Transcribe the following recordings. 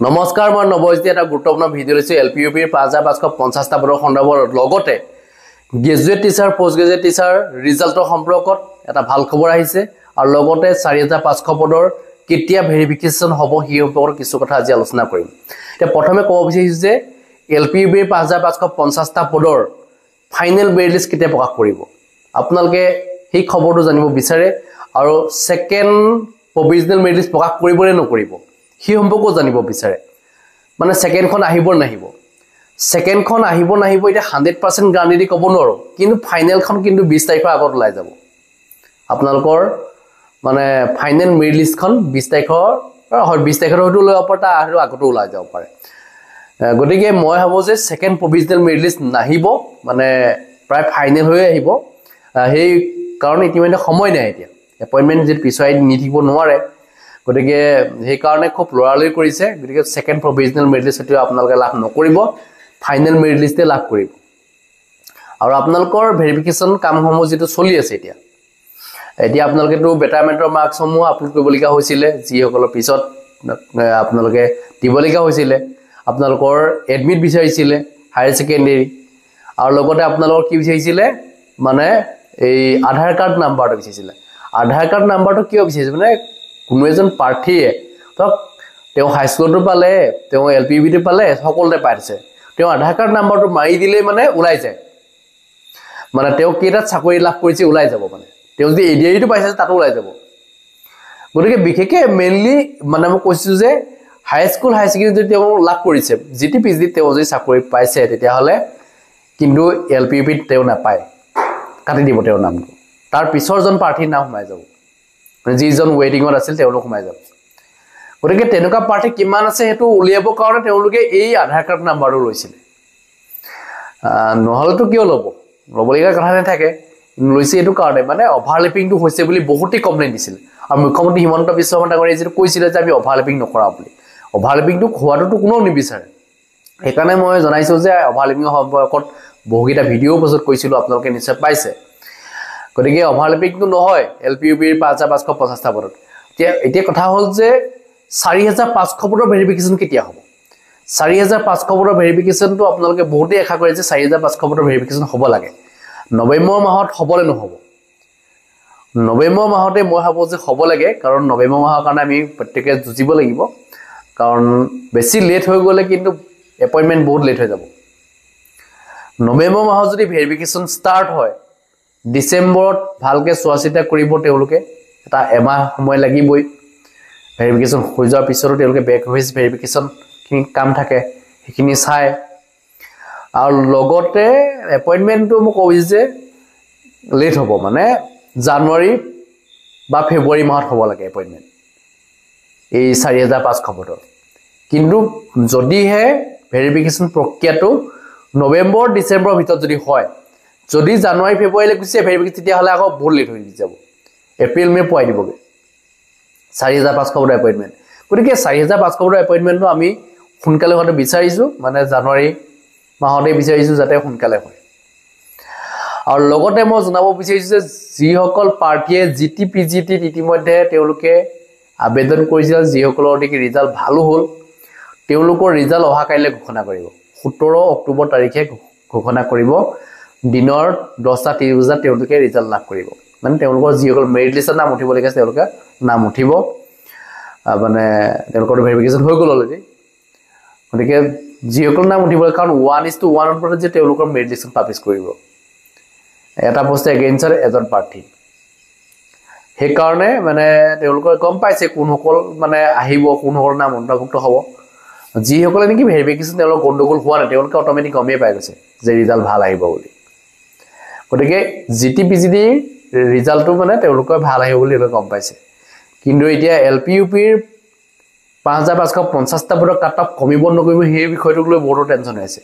নমস্কাৰ মই নবজ্যোতি এটা গুৰুত্বপূৰ্ণ ভিডিঅ' লৈছো এলপিইউপিৰ 5550টা পদৰ সন্দৰ্ভত লগতে graduate teacher post graduate teacher ৰিজাল্টৰ সম্পৰ্কত এটা ভাল খবৰ আহিছে আৰু লগতে 4500 পদৰ কেতিয়া ভেৰিফিকেশন হ'ব সেই সম্পৰ্কত কিছু কথা আজি আলোচনা কৰিম। এতিয়া প্ৰথমে ক'ব বিচাৰিছো যে এলপিইউপিৰ 5550টা পদৰ ফাইনেল মেৰিট লিষ্ট কেতিয়া প্ৰকাশ কৰিব আপোনালোকে সেই খবৰটো জানিব বিচাৰে আৰু সেকেন্ড প্ৰভিজনেল মেৰিট লিষ্ট প্ৰকাশ কৰিব নে নকৰিব সেই সম্পৰ্ক জানিব বিচাৰে মানে সেকেন্ডখন আহিব নাহিব সেকেন্ডখন আহিব নাহিব এটা 100% গ্যাৰান্টি ক'ব নোৱাৰো কিন্তু ফাইনেলখন কিন্তু 20 তাৰিখৰ আগত ওলাই যাব আপোনালোকৰ মানে ফাইনেল মেৰিট লিষ্টখন 20 তাৰিখৰ 20 তাৰিখৰ হয়তো ওলাব পাৰে আৰু আগতো ওলাই যাব পাৰে গতিকে মই ভাবো যে সেকেন্ড প্ৰভিজনেল মেৰিট লিষ্ট নাহিব মানে প্ৰায় ফাইনেল হৈ আহিব সেই কাৰণ ইতিমধ্যে সময় নাই এতিয়া এপইন্টমেন্ট যে পিছুৱাই নিথিব নোৱাৰে গতিকে সেই কাৰণে খুব লৰালি কৰিছে গতিকে সেকেন্ড প্ৰভিজনেল মেৰিট লিষ্ট আপোনালোকে লাভ নকৰিব ফাইনেল মেৰিট লিষ্টে লাভ কৰিব আৰু আপোনালোকৰ ভেৰিফিকেশন কামসমূহ যেটো চলি আছে এতিয়া আপোনালোকে তো বেটাৰমেন্টৰ মাৰ্কসমূহ আপলোড কৰিবলগা হৈছিল যি সকলৰ পিছত আপোনালোকে দিবলগা হৈছিল আপোনালোকৰ এডমিট বিচাৰিছিল হায়াৰ সেকেন্ডাৰী আৰু লগতে আপোনালোকৰ কি বিচাৰিছিল মানে এই আধাৰ কাৰ্ড নাম্বাৰটো বিচাৰিছিল আধাৰ কাৰ্ড নাম্বাৰটো কিয় বিচাৰিছিল মানে কোনো এজন প্ৰাৰ্থীয়ে তক তেও হাই স্কুলটো পালে তেও এলপিবিটো পালে সকলোতে পাইছে তেও আধাৰ কাৰ্ড নাম্বাৰটো মাৰি দিলে মানে ওলাই যায় মানে তেও কেইটা চাকৰি লাভ কৰিছে ওলাই যাব মানে তেও যদি এডিআইটো পাইছে তাতো ওলাই যাব গতিকে বিশেষকে মেইনলি মানে মই কৈছো যে হাই স্কুল হাই সেকেন্ডাৰী তেও লাভ কৰিছে জিটিপিজি তেও যদি চাকৰি পাইছে তেতিয়া হলে কিন্তু এলপিবি তেও নাপায় কাটি দিব তেও নামটো তাৰ পিছৰজন প্ৰাৰ্থীৰ নাম সোমাই যাব যিজন ৱেটিংত আছিল তেওঁলোক সোমাই যাব গতিকে তেনেকুৱা প্ৰাৰ্থী কিমান আছে হেতু উলিয়াব কাৰণে তেওঁলোকে এই আধাৰ কাৰ্ড নাম্বাৰটো লৈছিল নহলটো কিয় লবলগা কথা নাথাকে লৈছে এটো কাৰণে মানে অভাৰলেপিংটো হৈছে বুলি বহুতে কমপ্লেইন দিছিল আৰু মুখ্যমন্ত্ৰী হিমন্ত বিশ্ব শৰ্মা ডাঙৰীয়াই যেটো কৈছিল যে আমি অভাৰলেপিং নকৰা বুলি অভাৰলেপিংটো খোৱাটো কোনো নিবিচাৰে সেইকাৰণে মই জনাইছো যে অভাৰলেপিং সম্পৰ্কত বহুকিটা ভিডিঅ' প্ৰস্তুত কৰিছিল আপোনালোকে নিশ্চয় পাইছে গতিকে অভাৰলেপিংটো নহয় এলপিইউপিৰ 5550টা পদত এতিয়া কথা হল যে 4500 পদৰ ভেৰিফিকেশন কেতিয়া হ'ব 4500 পদৰ ভেৰিফিকেশনটো আপোনালোকে বহুতে আশা কৰে যে 4500 পদৰ ভেৰিফিকেশন হ'ব লাগে নৱেম্বৰ মাহত হ'বলে নহব নৱেম্বৰ মাহতে মই ভাবো যে হ'ব লাগে কাৰণ নৱেম্বৰ মাহৰ কাৰণে আমি প্ৰত্যেককে যুজিব লাগিব কাৰণ বেছি লেট হৈ গলে কিন্তু এপইন্টমেন্ট বহুত লেট হৈ যাব নৱেম্বৰ মাহত যদি ভেৰিফিকেশন ষ্টাৰ্ট হয় ডিসেম্বৰত ভালকে চোৱাচিতা কৰিব তেওঁলোকে এটা এমাহ সময় লাগিবই ভেৰিফিকেশন হৈ যোৱাৰ পিছতো তেওঁলোকে বেক অফিস ভেৰিফিকেশন খিনি কাম থাকে সেইখিনি চাই আৰু লগতে এপইন্টমেন্টটো মোক কৈছে যে লেট হ'ব মানে জানুৱাৰী বা ফেব্ৰুৱাৰী মাহত হ'ব লাগে এপইন্টমেন্ট এই 4500 পদৰ কিন্তু যদিহে ভেৰিফিকেশন প্ৰক্ৰিয়াটো নৱেম্বৰ ডিসেম্বৰ ভিতৰত যদি হয় যদি জানুৱাৰী ফেব্ৰুৱাৰীলৈ গুছে ভেৰিফিকেশন তেতিয়া হলে আকৌ বহুত লেট হৈ যাব এপ্ৰিল মে পোৱাই দিবগে 4500 পদৰ এপইন্টমেন্ট গতিকে 4500 পদৰ এপইন্টমেন্টটো আমি সোনকালে হতে বিচাৰিছো মানে জানুৱাৰী মাহতে বিচাৰিছো যাতে সোনকালে হয় আৰু লগতে মই জনাব বিচাৰিছো যে যিসকল প্ৰাৰ্থীয়ে জিটিপিজিটি ইতিমধ্যে তেওঁলোকে আবেদন কৰিছিল যিসকলৰ দেখি ৰিজাল্ট ভালো হ'ল তেওঁলোকৰ ৰিজাল্ট অহা কাইলৈ ঘোষণা কৰিব 17 অক্টোবৰ তাৰিখে ঘোষণা কৰিব দিনৰ 10:30 বজাত তেওঁলোকে ৰিজাল্ট লাভ কৰিব মানে তেওঁলোকৰ যিসকল মেৰিট লিষ্টত নাম উঠিব লাগে তেওঁলোকে নাম উঠিব মানে তেওঁলোকৰ ভেৰিফিকেশন হৈ গ'ল অলৰেডি গতিকে যিসকল নাম উঠিব কাৰণ 1:1 ৰ যে তেওঁলোকৰ মেৰিট লিষ্ট পাবলিশ কৰিব এটা পোষ্ট এগেইনষ্টৰ এজন প্ৰাৰ্থী সেই কাৰণে মানে তেওঁলোকৰ গম পাইছে কোনসকল মানে আহিব কোনসকল নাম অন্তৰ্ভুক্ত হ'ব যিসকলে নেকি ভেৰিফিকেশন তেওঁলোকৰ গণ্ডগোল হোৱা নাই তেওঁলোকে অটোমেটিক গমেই পাই গৈছে যে ৰিজাল্ট ভাল আহিব বুলি গতিকে জিটিপিজিডি ৰিজাল্টটো মানে তেওঁলোকৰ ভাল আহিব বুলি গম পাইছে কিন্তু এতিয়া এলপিইউপিৰ 5550টা পদৰ কাটঅফ কমিব নকমিব সেই বিষয়টোক লৈ বহুত টেনচন হৈছে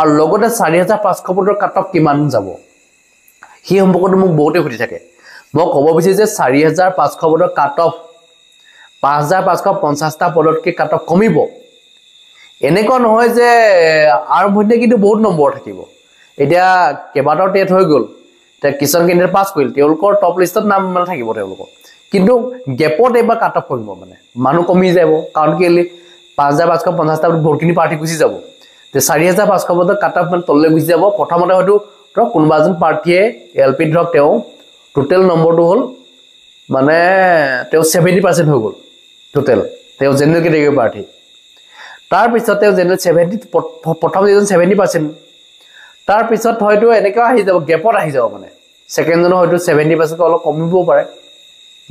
আৰু লগতে 4500 পদৰ কাটঅফ কিমান যাব সেই সম্পৰ্কত মোক বহুতে সুধি থাকে মই ক'ব বিচাৰিছো যে 4500 পদৰ কাটঅফ 5550টা পদতকৈ কাটঅফ কমিব এনেকুৱা নহয় যে আৰম্ভণিতে কিন্তু বহুত নম্বৰ থাকিব এতিয়া কেবাটাও টেট হৈ গ'ল তে কিষাণ কেন্দ্ৰ পাস কৰিল তেওঁলোকৰ টপ লিষ্টত নাম থাকিব তেওঁলোকৰ কিন্তু গেপত এবাৰ কাট অফ কৰিব মানে মানুহ কমি যাব কাৰণ কি 5550টা বহুতখিনি পাৰ্টি গুচি যাব তে 4500 পদত কাট অফ মানে তললৈ গুচি যাব প্ৰথমতে হয়তো ধৰক কোনোবা এজন পাৰ্টিয়ে এলপি ধৰক তেওঁ টোটেল নম্বৰটো হ'ল মানে তেওঁ 70% হৈ গ'ল টোটেল তেওঁ জেনেৰেল কেটেগৰী পাৰ্টি তাৰ পিছত তেওঁ জেনেৰেল 70 প্ৰথম যেজন 70% তাৰ পিছত হয়তো এনেকা আহি যাব গেপত আহি যাব মানে সেকেন্ড জন হয়তো 70% অলপ কমিব পাৰে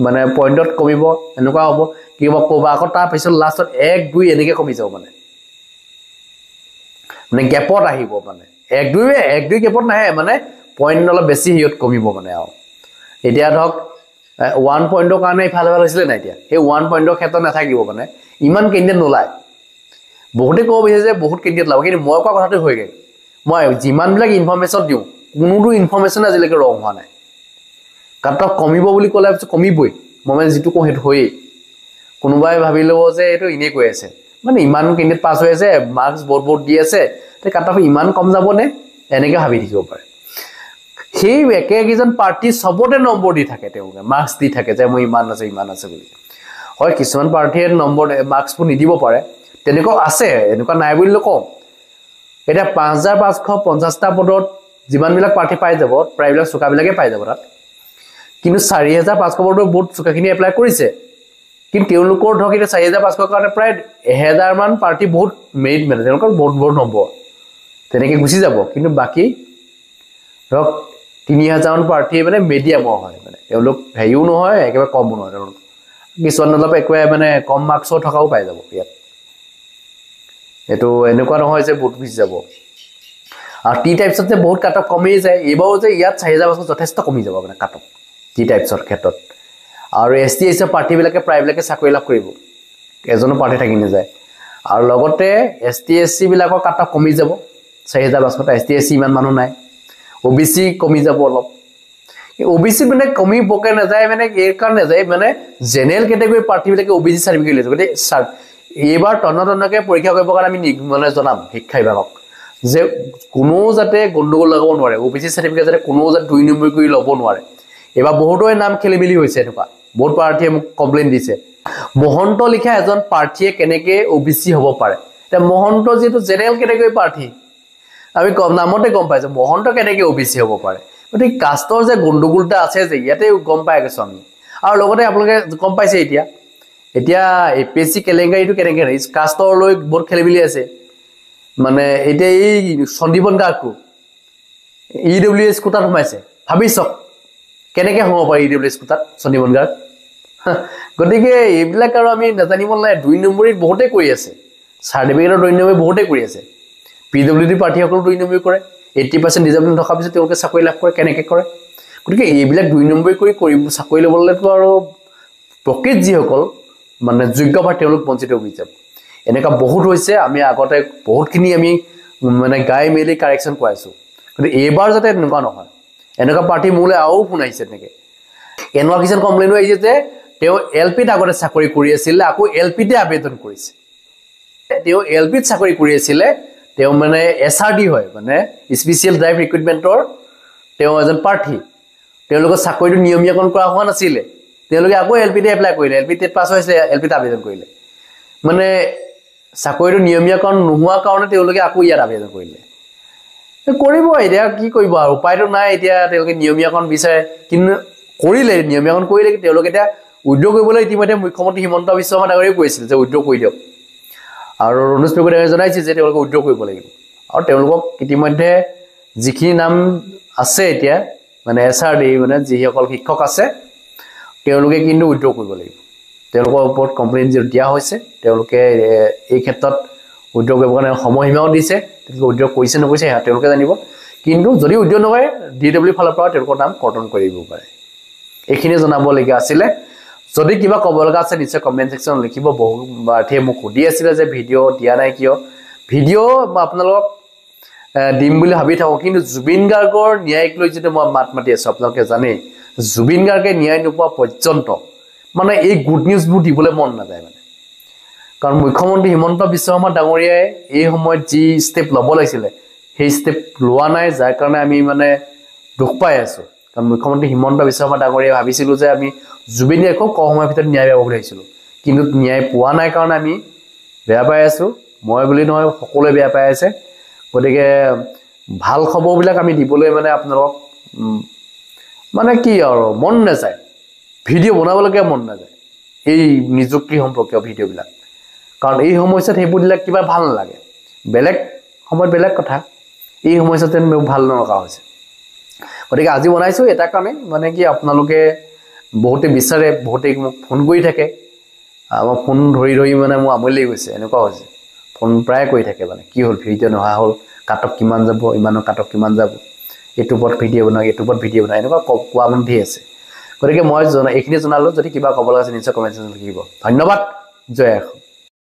মানে পইণ্টত কমিব এনেকুৱা হ'ব কিবা কোবা আকৌ তাৰ পিছত লাষ্টত 1 2 এনেকে কমি যাব মানে গেপত আহিব মানে 1 2 গেপত নাহে মানে পইণ্ট অলপ বেছি হিয়ত কমিব মানে আৰু এতিয়া ধৰক 1 পইণ্টৰ কাৰণে ইফালে ভাল হৈছিলে না এতিয়া এই 1 পইণ্টৰ ক্ষেত্ৰত নাথাকিব মানে ইমান কেণ্ডিডেট নোলায় বহুতে ক'ব বিচাৰে যে বহুত কেণ্ডিডেট লাভ কিন্তু মই কোৱা কথাটো হৈ গ'ল মই যিমানবিলাক ইনফৰমেশ্যন দিওঁ কোনোটো ইনফৰমেশ্যন আজিলৈকে ৰং হোৱা নাই কাট অফ কমিব বুলি ক'লে কমিবই মই মানে যিটো কওঁ সেইটো হয়েই কোনোবাই ভাবি ল'ব যে এইটো ইনে কৈ আছে মানে ইমান কেণ্ডিডেট পাছ হৈ আছে মাৰ্কছ বহুত দি আছে তে কাট অফ ইমান কম যাবনে এনেকৈ ভাবি থাকিব পাৰে সেই একেজন পাৰ্টি সবতে নম্বৰ দি থাকে তেওঁলোকে মাৰ্কছ দি থাকে যে মই ইমান আছে বুলি হয় কিছুমান পাৰ্টিয়ে নম্বৰ মাৰ্কছবোৰ নিদিব পাৰে তেনেকুৱা আছে এনেকুৱা নাই বুলি নকওঁ এটা 5550টা পদত যিমানবিলাক পাৰ্টি পাই যাব প্ৰায়বিলাক চুকাবিলাকে পাই যাব তাত কিন্তু 4500 পদৰ বহুত চুকাখিনি এপ্লাই কৰিছে কিন্তু তেওঁলোকৰ ধৰক এটা 4500 কাৰণে প্ৰায় 1000 মান পাৰ্টি বহুত মেৰিট মানে তেওঁলোকৰ বহুত নম্বৰ তেনেকৈ গুচি যাব কিন্তু বাকি ধৰক 3000 মান পাৰ্টি মানে মিডিয়ামৰ হয় মানে তেওঁলোক হেৰিও নহয় একেবাৰে কমো নহয় তেওঁলোক কিছুমান অলপ একোৱে মানে কম মাৰ্কছৰ থকাও পাই যাব ইয়াত এটো এনেকুৱা নহয় যে বহুত গুচি যাব আৰু টি টাইপছত যে বহুত কাট অফ কমি যায় এবাও যে ইয়াত 4500 যথেষ্ট কমি যাব মানে কাট অফ টি টাইপছৰ ক্ষেত্ৰত আৰু এছটি এছৰ পাৰ্টিবিলাকে প্ৰায়বিলাকে চাকৰি লাভ কৰিব এজনো পাৰ্টি থাকি নাযায় আৰু লগতে এছটি এছচি বিলাকৰ কাট অফ কমি যাব 4500 এছটি এছচি ইমান মানুহ নাই ওবিসি কমি যাব অলপ ওবিসি মানে কমি বকে নাযায় মানে এই কাৰণ নাযায় মানে জেনেৰেল কেটেগৰী পাৰ্টিবিলাকে ওবিসি সাৰ্টিফিকেট লৈছে গতে এবাৰ তন্নতন্নকে পৰীক্ষা কৰিবৰ কাৰণে আমি মানে জনাম শিক্ষা বিভাগক যে কোনো যাতে গণ্ডগোল লগাব নোৱাৰে ওবিসি সাৰ্টিফিকেট যাতে কোনো যাতে 2 নম্বৰ কৰি ল'ব নোৱাৰে এবাৰ বহুতৰে নাম খেলিমেলি হৈছে এনেকুৱা বহুত পাৰ্টিয়ে মোক কমপ্লেইন দিছে মহন্ত লিখা এজন পাৰ্টিয়ে কেনেকে ওবিসি হ'ব পাৰে তে মহন্ত যেটো জেনেৰেল কেটেগৰী পাৰ্টি আমি কম নামতে গম পাইছো মহন্ত কেনেকে ওবিসি হ'ব পাৰে গতি কাষ্টৰ যে গণ্ডগোলটা আছে যে ইয়াতে গম পাই গৈছো আমি আৰু লগতে আপোনালোকে গম পাইছে এতিয়া এপিএসসি কেলেংগাৰীটো কেনেকে ৰিস কাষ্টৰ লৈ বহুত খেলিমেলি আছে মানে এতিয়া এই সন্দীপন গাকু ইডব্লিউএস কোটাত সোমাইছে ভাবিছক কেনেকে হ'ব পাৰে ইডব্লিউএস কোটাত সন্দীপন গাক গতিকে এইবিলাক আৰু আমি নাজানিব নাই 2 নম্বৰীত বহুতে কৰি আছে সাৰ্টিফিকেটৰ 2 নম্বৰ বহুতে কৰি আছে পিডব্লিউডি পাৰ্টিসকল 2 নম্বৰ কৰে 80% ৰিজাৰ্ভমেণ্ট থকা পিছত তেওঁলোকে চাকৰি লাভ কৰে কেনেকে কৰে গতিকে এইবিলাক 2 নম্বৰ কৰি চাকৰি ল'বলৈতো আৰু প্ৰকৃত যিসকল মানে যোগ্য বা তেওঁলোক বঞ্চিত হৈ যাব এনেকা বহুত হৈছে আমি আগতে বহুতখিনি আমি মানে গাই মেলি কাৰেকচন কৰাইছো কিন্তু এইবাৰ যাতে এনেকুৱা নহয় এনেকা পাৰ্টি মোলে আৰু ফোন আহিছে তেনেকে এনেকুৱা কিছু কমপ্লেইন আহিছে যে তেওঁ এলপিত আগতে চাকৰি কৰি আছিল আকৌ এলপিতে আবেদন কৰিছে তেওঁ এলপিত চাকৰি কৰি আছিল তেওঁ মানে এসআৰডি হয় মানে স্পেশাল ড্ৰাইভ ৰিক্ৰুটমেন্টৰ তেওঁ এজন প্ৰাৰ্থী তেওঁলোকৰ চাকৰিটো নিয়মীয়াকৰণ কৰা হোৱা নাছিল তেওঁলোকে আকৌ এলপিতে এপ্লাই কৰিলে এলপিতে পাছ হৈছে এলপিতে আবেদন কৰিলে মানে চাকৰিটো নিয়মীয়াকৰণ নোহোৱা কাৰণে তেওঁলোকে আকৌ ইয়াত আবেদন কৰিলে কৰিব এতিয়া কি কৰিব আৰু উপায়টো নাই এতিয়া তেওঁলোকে নিয়মীয়াকৰণ বিচাৰে কিন্তু কৰিলে নিয়মীয়াকৰণ কৰিলে তেওঁলোকে এতিয়া উদ্যোগ কৰিবলৈ ইতিমধ্যে মুখ্যমন্ত্ৰী হিমন্ত বিশ্ব শৰ্মা ডাঙৰীয়াই কৈছিল যে উদ্যোগ কৰি দিয়ক আৰু ৰনোজ পেগুৰে জনাইছে যে তেওঁলোকে উদ্যোগ কৰিব লাগিব আৰু তেওঁলোকক ইতিমধ্যে যিখিনি নাম আছে এতিয়া মানে এসআৰডি মানে যিসকল শিক্ষক আছে তেওঁলোকে কিন্তু উদ্যোগ কৰিব লাগিব তেওঁলোকৰ ওপৰত কমপ্লেইন দিয়া হৈছে তেওঁলোকে এই ক্ষেত্ৰত উদ্যোগ কৰিবৰ কাৰণে সময়সীমাও দিছে তেওঁলোকে উদ্যোগ কৰিছে নকৰিছে তেওঁলোকে জানিব কিন্তু যদি উদ্যোগ নকৰে ডিডব্লিউ ফালৰ পৰা তেওঁলোকৰ নাম কৰ্তন কৰি দিব পাৰে এইখিনি জনাবলগীয়া আছিলে যদি কিবা ক'ব লগা আছে নিশ্চয় কমেন্ট সেকশন লিখিব বহু বাৰঠিয়ে মোক সুধি আছিল যে ভিডিঅ' দিয়া নাই কিয় ভিডিঅ' আপোনালোকক দিম বুলি ভাবি থাকো কিন্তু জুবিন গাৰ্গৰ ন্যায়ক লৈ যেটো মই মাত মাতি আছো আপোনালোকে জানে জুবিন গাৰ্গে ন্যায় নোপোৱা পৰ্যন্ত মানে এই গুড নিউজবোৰ দিবলৈ মন নাযায় মানে কাৰণ মুখ্যমন্ত্ৰী হিমন্ত বিশ্ব শৰ্মা ডাঙৰীয়াই এই সময়ত যি ষ্টেপ ল'ব লাগিছিল সেই ষ্টেপ লোৱা নাই যাৰ কাৰণে আমি মানে দুখ পাই আছো কাৰণ মুখ্যমন্ত্ৰী হিমন্ত বিশ্ব শৰ্মা ডাঙৰীয়াই ভাবিছিল যে আমি জুবিন গাৰ্গক কম সময়ৰ ভিতৰত ন্যায় পাব বুলি ভাবিছিলো কিন্তু ন্যায় পোৱা নাই কাৰণে আমি বেয়া পাই আছোঁ মই বুলি নহয় সকলোৱে বেয়া পাই আছে গতিকে ভাল খবৰবিলাক আমি দিবলৈ মানে আপোনালোকক মানে কি আৰু মন নাযায় ভিডিঅ' বনাবলৈকে মন নাযায় এই নিযুক্তি সম্পৰ্কীয় ভিডিঅ'বিলাক কাৰণ এই সমস্যাত সেইবোৰ দিলে কিবা ভাল নালাগে বেলেগ সময়ত বেলেগ কথা এই সমস্যাতে মোক ভাল নলগা হৈছে গতিকে আজি বনাইছোঁ এটা কাৰণে মানে কি আপোনালোকে বহুতে বিচাৰে বহুতে মোক ফোন কৰি থাকে আমাৰ ফোন ধৰি ধৰি মানে মোৰ আমনি লাগি গৈছে এনেকুৱা হৈছে ফোন প্ৰায় কৰি থাকে মানে কি হ'ল ভিডিঅ' নহা হ'ল কাটক কিমান যাব ইমানৰ কাটক কিমান যাব এইটোৰ ওপৰত ভিডিঅ' বনাওক এইটোৰ ওপৰত ভিডিঅ' বনাওক এনেকুৱা কোৱা মানুহ ধেৰ আছে গতিকে মই এইখিনি জনালোঁ যদি কিবা ক'ব লগা আছে নিশ্চয় কমেণ্ট ছেকশ্যনত লিখিব ধন্যবাদ জয় অসম